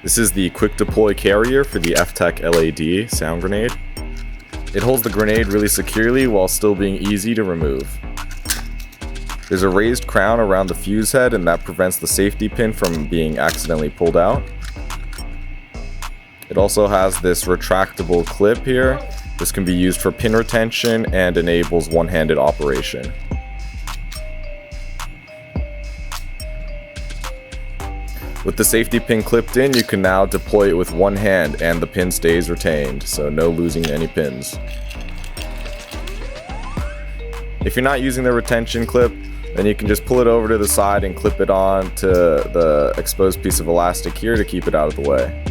This is the quick deploy carrier for the FTEC-LAD sound grenade. It holds the grenade really securely while still being easy to remove. There's a raised crown around the fuse head, and that prevents the safety pin from being accidentally pulled out. It also has this retractable clip here. This can be used for pin retention and enables one-handed operation. With the safety pin clipped in, you can now deploy it with one hand and the pin stays retained, so no losing any pins. If you're not using the retention clip, then you can just pull it over to the side and clip it on to the exposed piece of elastic here to keep it out of the way.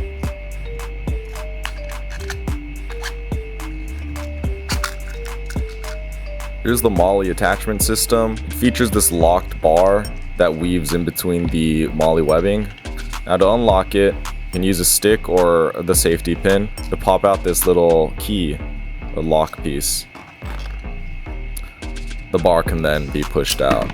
Here's the MOLLE attachment system. It features this locked bar that weaves in between the MOLLE webbing. Now to unlock it, you can use a stick or the safety pin to pop out this little key, a lock piece. The bar can then be pushed out.